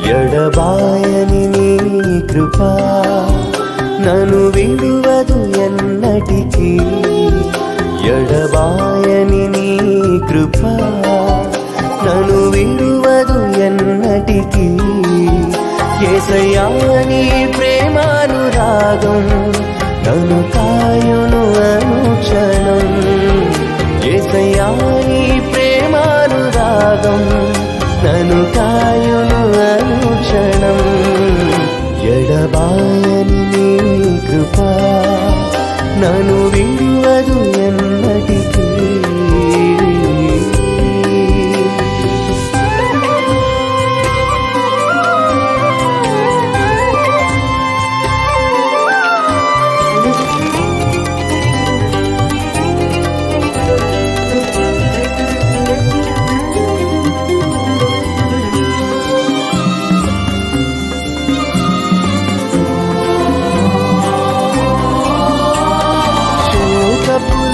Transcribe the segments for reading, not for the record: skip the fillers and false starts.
ఎడబాయని నీ కృపా నన్ను విడువదు ఎన్నటికీ. ఎడబాయని నీ కృపా నన్ను విడువదు ఎన్నటికీ. యేసయ్యా నీ ప్రేమానురాగం నన్ను కాయును అనుక్షణం. యేసయ్యా నీ ప్రేమానురాగం నన్ను కాయును అనుక్షణం. ఎడబాయని నీ కృపా నన్ను విడువదు ఎన్నటికీ.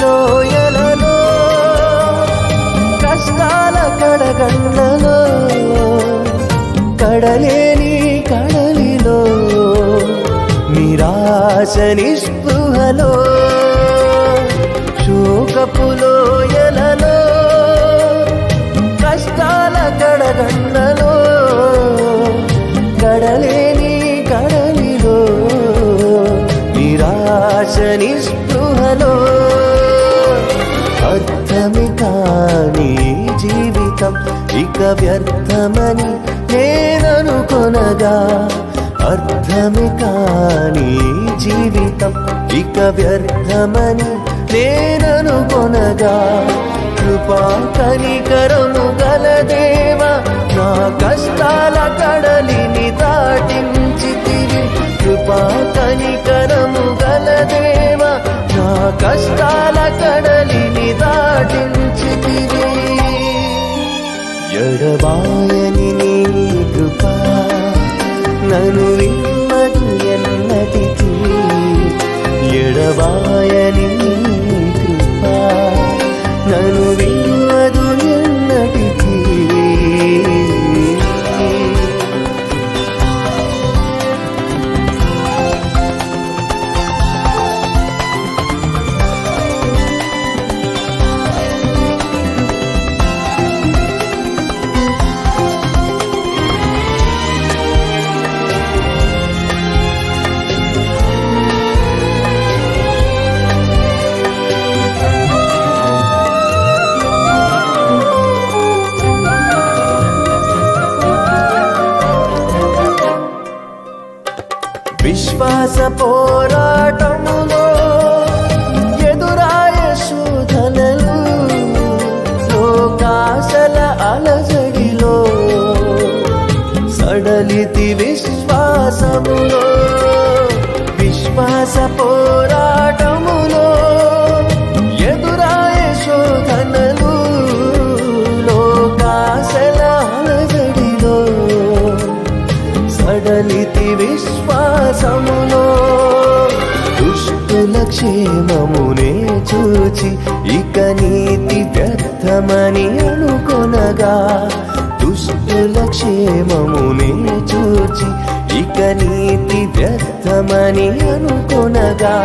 లోయలలో కష్టాల కడగండ్లలో కడలేని కడలిలో నిరాశ నిస్పృహలో శోకపు లోయలలో కష్టాల కడగండ్లలో కడలేని కడలిలో నిరాశ నిస్పృహలో అర్థమే కాని జీవితం ఇక వ్యర్థమని నేననుకొనగా. అర్థమే కాని జీవితం ఇక వ్యర్థమని నేననుకొనగా. కృపా కనికరము గల దేవా నా కష్టాల కడలిని దాటించితివి. కృపా కనికరము గల దేవా నా కష్టాల కడలిని దాటించితివి. ఎడబాయని నీ కృపా నన్ను విడువదు ఎన్నటికీ. ఎడబాయని నీ కృపా నన్ను విడువదు ఎన్నటికీ. విశ్వాస పోరాటములో ఎదురాయ శోధనలు లోకాశల అలజడిలో సడలితి విశ్వాసములో. విశ్వాస పోరాటములో ఎదురాయ శోధనలు లోకాశల అలజడిలో సడలితి విశ్వాసములో. దుష్టుల క్షేమమునే చూచి ఇక నీతి వ్యర్థమని అనుకొనగా. దుష్టుల క్షేమమునే చూచి ఇక నీతి వ్యర్థమని అనుకొనగా.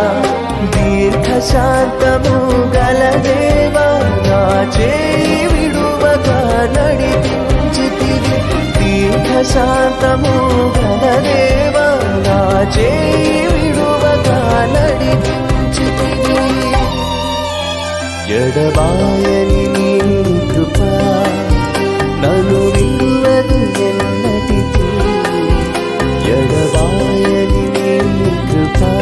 దీర్ఘశాంతము గల దేవా నా చేయి విడువగా నడిపించితివి. దీర్ఘశాంతము గల దేవా నా చేయి విడువగా నడిపించితివి. ఎడబాయని నీ కృపా నన్ను విడువదు ఎన్నటికీ. ఎడబాయని నీ కృపా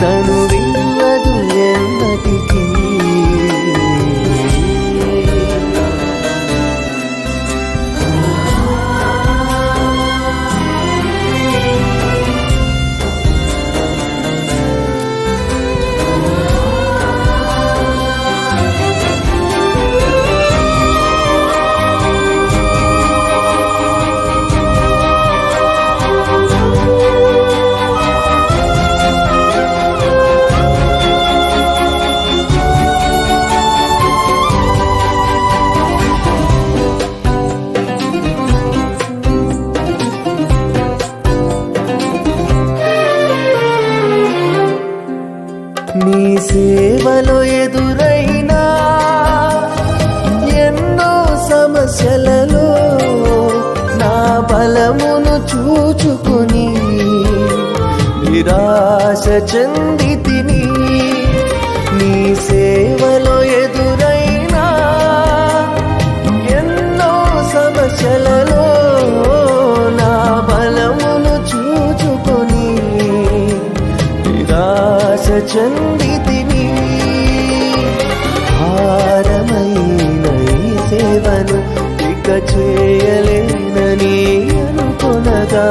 నన్ను విడువదు ఎన్నటికీ. నిరాశ చెందితిని నీ సేవలో ఎదురైనా ఎన్నో సమస్యలలో నా బలమును చూచుకొని నిరాశ చెందితిని భారమైన ఈ సేవను ఇక చేయలేనని అనుకొనగా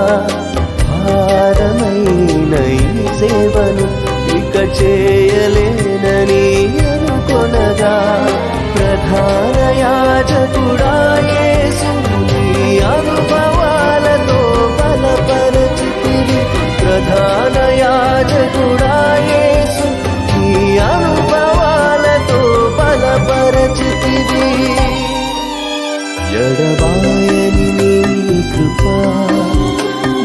భారమైన ఈ సేవను ఇక చేయలేనని అనుకొనగా ప్రధాన యాజకుడా యేసు నీ అనుభవాలతో బలపరచితివి ప్రధాన యాజకుడా యేసు నీ అనుభవాలతో బలపరచితివి ఎడబాయని నీ కృప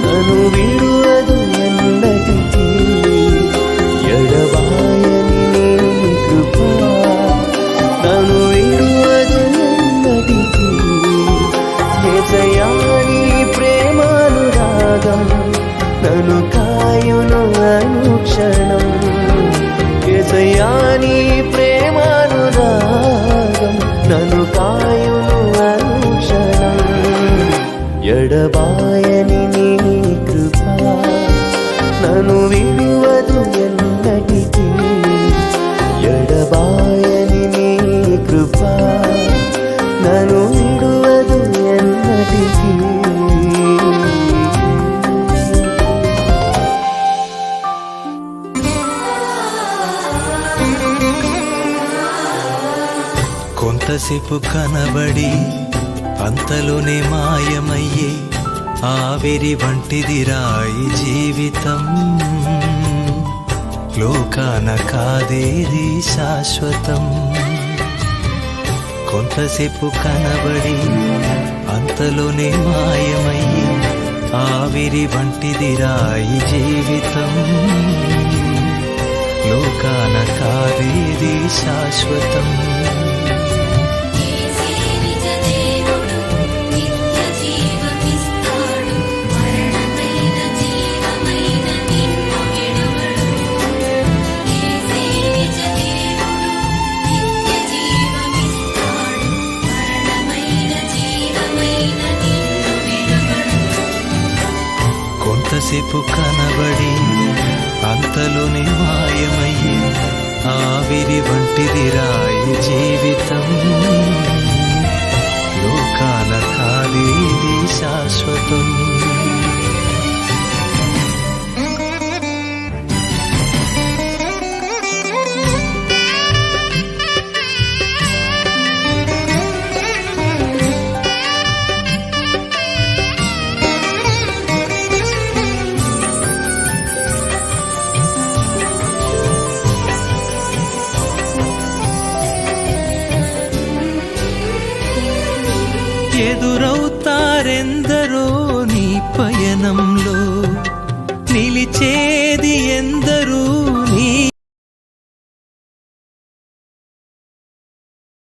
నన్ను విడువదు ఎన్నటికీ ఎడబాయని నీ కృప నన్ను విడువదు ఎన్నటికీ యేసయ్యా నీ ప్రేమానురాగం నన్ను కాయును అనుక్షణం యేసయ్యా నీ ప్రేమానురాగం నన్ను కాయును అనుక్షణం ఎడబాయని నీ కృప నన్ను విడువదు ఎన్నటికీ ఎడబాయని నీ కృప నన్ను విడువదు ఎన్నటికీ కొంతసేపు కనబడి అంతలోనే మాయమయ్యే ఆవిరి వంటిదిరాయి జీవితం లోకాన కాదేది శాశ్వతం కొంతసేపు కనబడి అంతలోనే మాయమయ్యే ఆవిరి వంటిదిరాయి జీవితం లోకాన కాదేది శాశ్వతం కొంతసేపు కనబడి అంతలోనే మాయమయ్యే ఆవిరి వంటిదిరాయి జీవితం లోకాల కాదేది శాశ్వతం ఎదురవుతారెందరో నీ పయనంలో నిలిచేది ఎందరూ నీ